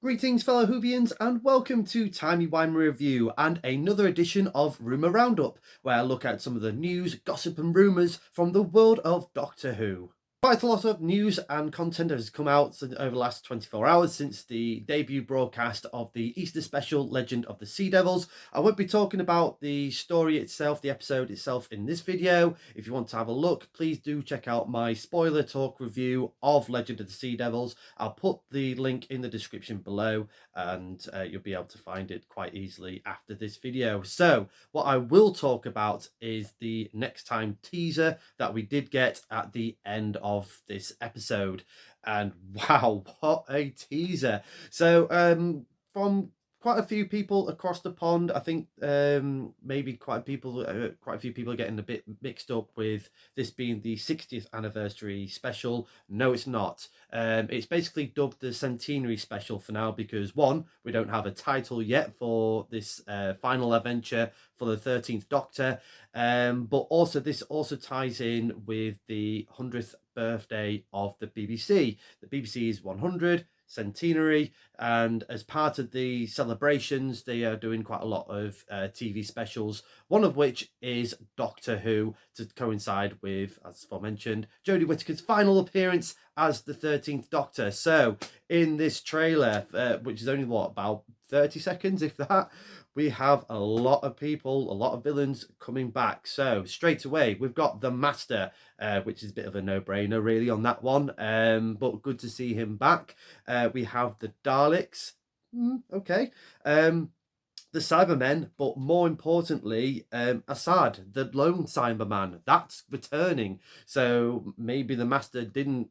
Greetings fellow Whovians and welcome to Timey Wimey Review and another edition of Rumour Roundup, where I look at some of the news, gossip and rumours from the world of Doctor Who. Quite a lot of news and content has come out over the last 24 hours since the debut broadcast of the Easter special Legend of the Sea Devils. I won't be talking about the story itself, the episode itself in this video. If you want to have a look, please do check out my spoiler talk review of Legend of the Sea Devils. I'll put the link in the description below and you'll be able to find it quite easily after this video. So what I will talk about is the next time teaser that we did get at the end of this episode, and wow, what a teaser. So from quite a few people across the pond, I think maybe quite a few people are getting a bit mixed up with this being the 60th anniversary special. No, it's not. It's basically dubbed the centenary special for now because one, we don't have a title yet for this final adventure for the 13th Doctor, but also this also ties in with the 100th birthday of the BBC. The BBC is 100 centenary, and as part of the celebrations they are doing quite a lot of TV specials, one of which is Doctor Who, to coincide with, as aforementioned, Jodie Whittaker's final appearance as the 13th Doctor. So in this trailer, which is only what, about 30 seconds if that, we have a lot of people, a lot of villains coming back. So straight away we've got the Master, which is a bit of a no-brainer really on that one, but good to see him back. We have the Daleks, okay, the Cybermen, but more importantly, Assad, the lone Cyberman, that's returning. So maybe the Master didn't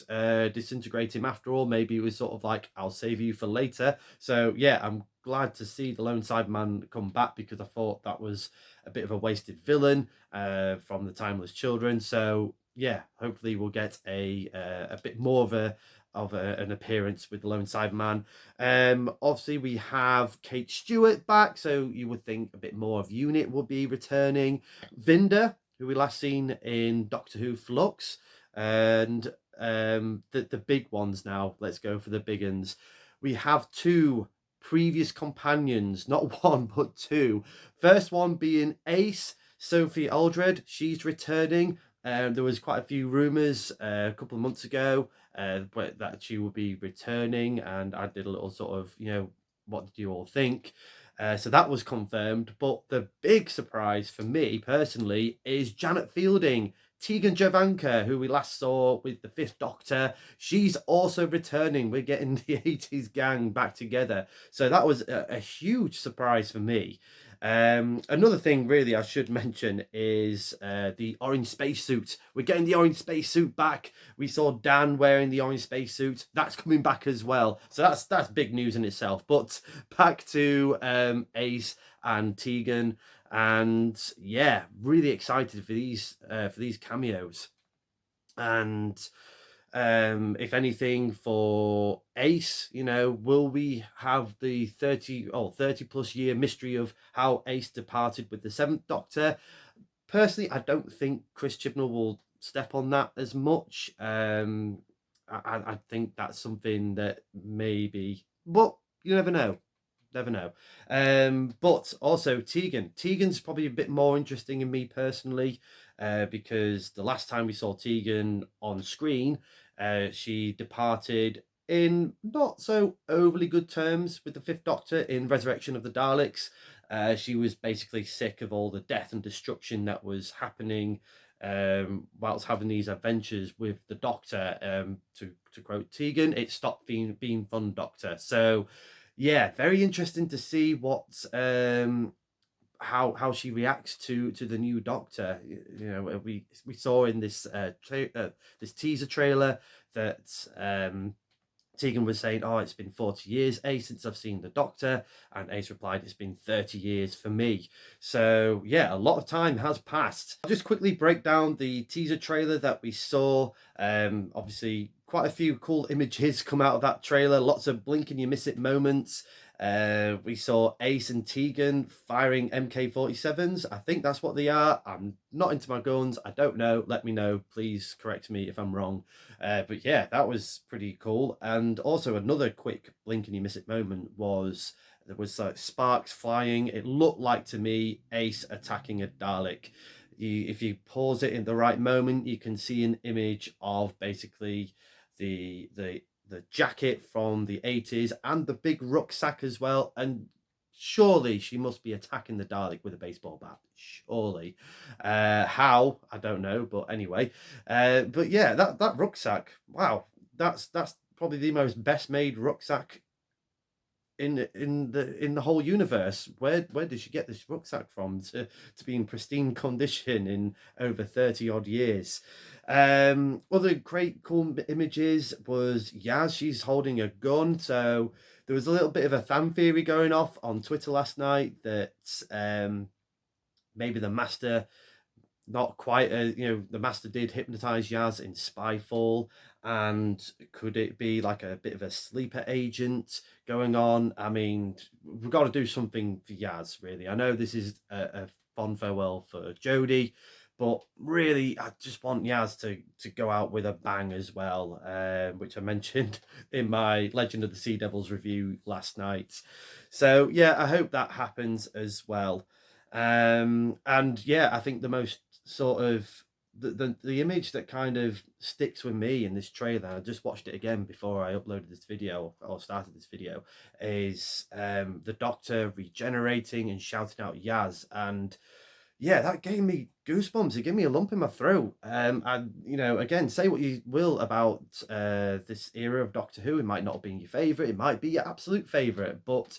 disintegrate him after all. Maybe it was sort of like, I'll save you for later. So yeah, I'm glad to see the lone Cyberman come back because I thought that was a bit of a wasted villain from the Timeless Children. So yeah, hopefully we'll get a bit more of an appearance with the lone Cyberman. Obviously we have Kate Stewart back, so you would think a bit more of Unit would be returning. Vinda, who we last seen in Doctor Who Flux, and the big ones now. Let's go for the big ones. We have two previous companions, not one but two. First one being Ace, Sophie Aldred. She's returning. There was quite a few rumours a couple of months ago that she would be returning, and I did a little sort of, what did you all think? So that was confirmed. But the big surprise for me personally is Janet Fielding, Tegan Jovanka, who we last saw with the 5th Doctor. She's also returning. We're getting the 80s gang back together. So that was a huge surprise for me. Another thing really I should mention is the orange spacesuit. We're getting the orange spacesuit back. We saw Dan wearing the orange spacesuit. That's coming back as well. So that's big news in itself. But back to Ace and Tegan. And yeah, really excited for these cameos. And if anything, for Ace, will we have the 30 plus year mystery of how Ace departed with the 7th Doctor? Personally, I don't think Chris Chibnall will step on that as much. I think that's something that maybe, but you never know. But also Tegan's probably a bit more interesting in me personally, because the last time we saw Tegan on screen, she departed in not so overly good terms with the 5th Doctor in Resurrection of the Daleks. She was basically sick of all the death and destruction that was happening whilst having these adventures with the Doctor. To quote Tegan, it stopped being fun, Doctor. So yeah, very interesting to see what how she reacts to the new Doctor. We saw in this this teaser trailer that Tegan was saying, oh, it's been 40 years, Ace, since I've seen the Doctor, and Ace replied, it's been 30 years for me. So yeah, a lot of time has passed. I'll just quickly break down the teaser trailer that we saw. Obviously quite a few cool images come out of that trailer. Lots of blink and you miss it moments. We saw Ace and Tegan firing MK-47s. I think that's what they are. I'm not into my guns. I don't know. Let me know. Please correct me if I'm wrong. But yeah, that was pretty cool. And also another quick blink and you miss it moment was there was like sparks flying. It looked like to me Ace attacking a Dalek. If you pause it in the right moment, you can see an image of basically the jacket from the 80s and the big rucksack as well. And surely she must be attacking the Dalek with a baseball bat. Surely. How? I don't know. But anyway. But yeah, that rucksack. Wow. That's probably the most best made rucksack in the whole universe. Where did she get this rucksack from to be in pristine condition in over 30 odd years? Other great cool images was Yaz. She's holding a gun. So there was a little bit of a fan theory going off on Twitter last night that maybe the Master, not quite the Master did hypnotize Yaz in Spyfall, and could it be like a bit of a sleeper agent going on? I mean, we've got to do something for Yaz, really. I know this is a fond farewell for Jodie, but really I just want Yaz to go out with a bang as well, which I mentioned in my Legend of the Sea Devils review last night. So yeah, I hope that happens as well. And yeah, I think the most sort of the image that kind of sticks with me in this trailer, I just watched it again before I uploaded this video or started this video, is the Doctor regenerating and shouting out Yaz. And yeah, that gave me goosebumps. It gave me a lump in my throat. And again, say what you will about this era of Doctor Who, it might not have been your favorite, it might be your absolute favorite, but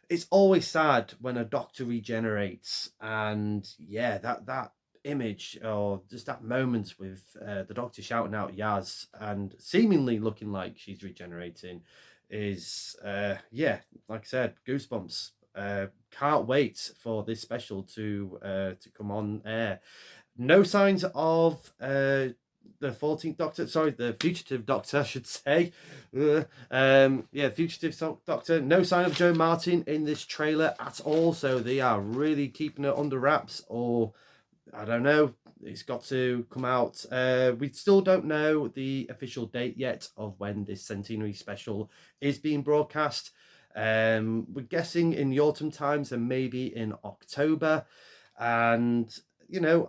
it's always sad when a Doctor regenerates. And yeah, that image, or just that moment with the Doctor shouting out Yaz and seemingly looking like she's regenerating, is yeah, like I said, goosebumps. Can't wait for this special to come on air. No signs of the 14th Doctor, sorry, the fugitive Doctor, I should say. Yeah, fugitive Doctor. No sign of Joe Martin in this trailer at all, so they are really keeping it under wraps, or I don't know. It's got to come out. We still don't know the official date yet of when this centenary special is being broadcast. We're guessing in the autumn times and maybe in October. And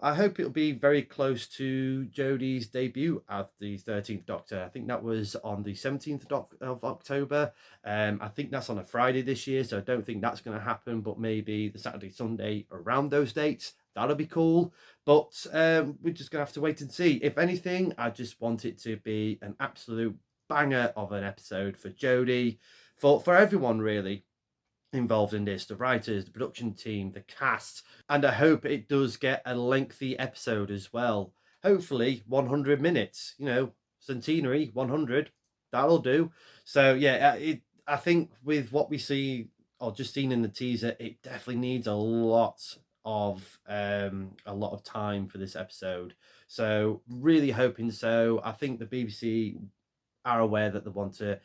I hope it'll be very close to Jodie's debut as the 13th Doctor. I think that was on the 17th of October. I think that's on a Friday this year, so I don't think that's going to happen, but maybe the Saturday, Sunday around those dates. That'll be cool. But we're just going to have to wait and see. If anything, I just want it to be an absolute banger of an episode for Jodie, for everyone, really, involved in this, the writers, the production team, the cast, and I hope it does get a lengthy episode as well. Hopefully 100 minutes, centenary 100, that'll do. So yeah, I think with what we see or just seen in the teaser, it definitely needs a lot of time for this episode. So really hoping so. I think the BBC are aware that they want to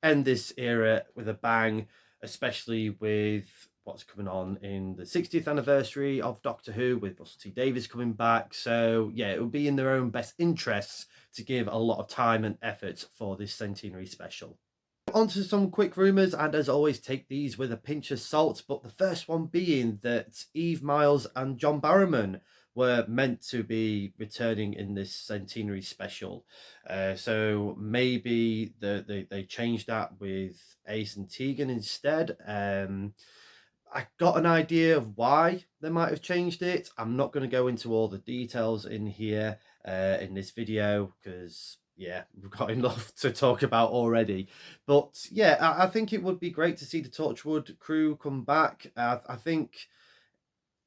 end this era with a bang, especially with what's coming on in the 60th anniversary of Doctor Who, with Russell T Davies coming back. So yeah, it would be in their own best interests to give a lot of time and effort for this centenary special. On to some quick rumours, and as always, take these with a pinch of salt. But the first one being that Eve Miles and John Barrowman were meant to be returning in this centenary special. So maybe they changed that with Ace and Tegan instead. I got an idea of why they might have changed it. I'm not going to go into all the details in here in this video, because yeah, we've got enough to talk about already. But yeah, I think it would be great to see the Torchwood crew come back. I think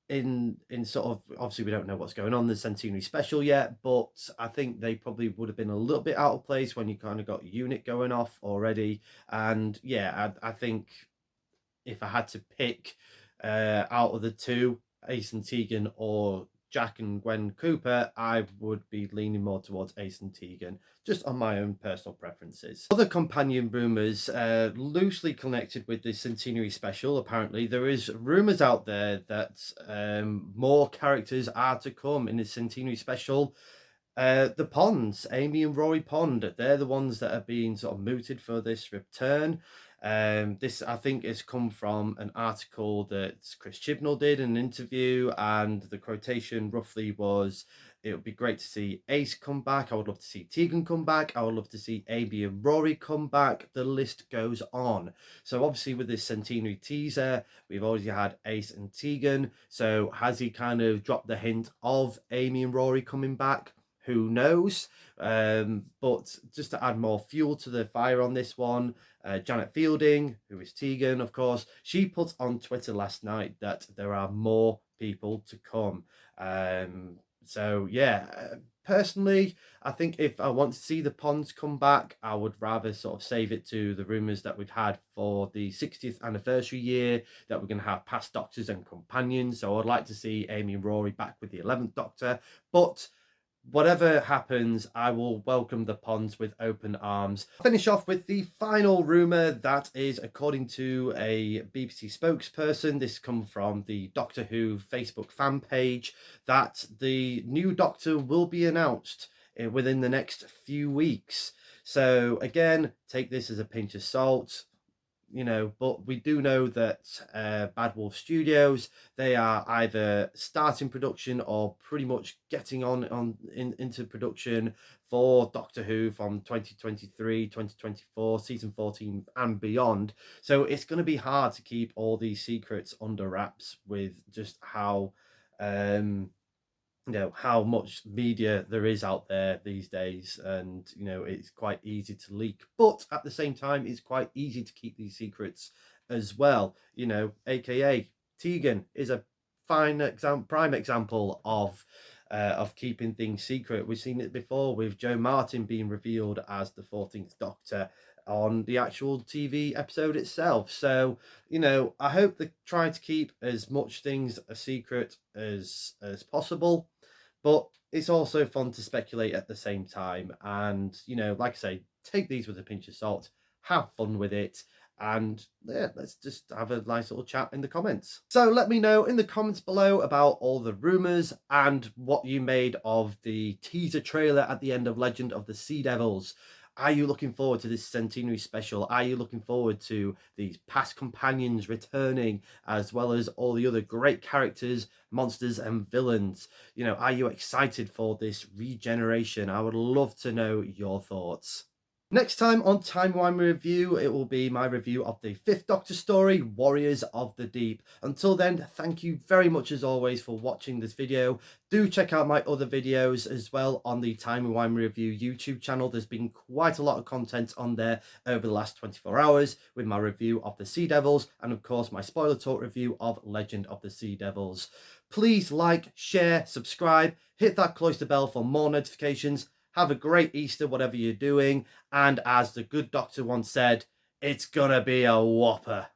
in sort of, obviously we don't know what's going on in the centenary special yet, but I think they probably would have been a little bit out of place when you kind of got Unit going off already. And yeah, I think if I had to pick out of the two, Ace and Tegan or Jack and Gwen Cooper, I would be leaning more towards Ace and Tegan, just on my own personal preferences. Other companion rumours loosely connected with the centenary special, apparently there is rumours out there that more characters are to come in the centenary special. The Ponds, Amy and Rory Pond, they're the ones that are being sort of mooted for this return. This, I think, has come from an article that Chris Chibnall did in an interview, and the quotation roughly was, it would be great to see Ace come back. I would love to see Tegan come back. I would love to see Amy and Rory come back. The list goes on. So obviously with this centenary teaser, we've already had Ace and Tegan. So has he kind of dropped the hint of Amy and Rory coming back? Who knows? But just to add more fuel to the fire on this one, Janet Fielding, who is Tegan, of course, she put on Twitter last night that there are more people to come. So yeah, personally, I think if I want to see the Ponds come back, I would rather sort of save it to the rumours that we've had for the 60th anniversary year, that we're going to have past Doctors and companions. So I'd like to see Amy and Rory back with the 11th Doctor, but whatever happens, I will welcome the Ponds with open arms. I'll finish off with the final rumour that is, according to a BBC spokesperson, this comes from the Doctor Who Facebook fan page, that the new Doctor will be announced within the next few weeks. So again, take this as a pinch of salt. But we do know that Bad Wolf Studios, they are either starting production or pretty much getting into production for Doctor Who from 2023, 2024, season 14 and beyond. So it's going to be hard to keep all these secrets under wraps with just how how much media there is out there these days, and it's quite easy to leak, but at the same time it's quite easy to keep these secrets as well. AKA Tegan is a prime example of keeping things secret. We've seen it before with Joe Martin being revealed as the 14th Doctor on the actual TV episode itself. So I hope they try to keep as much things a secret as possible, but it's also fun to speculate at the same time. And like I say, take these with a pinch of salt, have fun with it, and yeah, let's just have a nice little chat in the comments. So let me know in the comments below about all the rumours and what you made of the teaser trailer at the end of Legend of the Sea Devils. Are you looking forward to this centenary special? Are you looking forward to these past companions returning, as well as all the other great characters, monsters and villains? Are you excited for this regeneration? I would love to know your thoughts. Next time on Timey Wimey Review, it will be my review of the 5th Doctor story, Warriors of the Deep. Until then, thank you very much as always for watching this video. Do check out my other videos as well on the Timey Wimey Review YouTube channel. There's been quite a lot of content on there over the last 24 hours with my review of the Sea Devils and of course my spoiler talk review of Legend of the Sea Devils. Please like, share, subscribe, hit that cloister bell for more notifications. Have a great Easter, whatever you're doing. And as the good doctor once said, it's gonna be a whopper.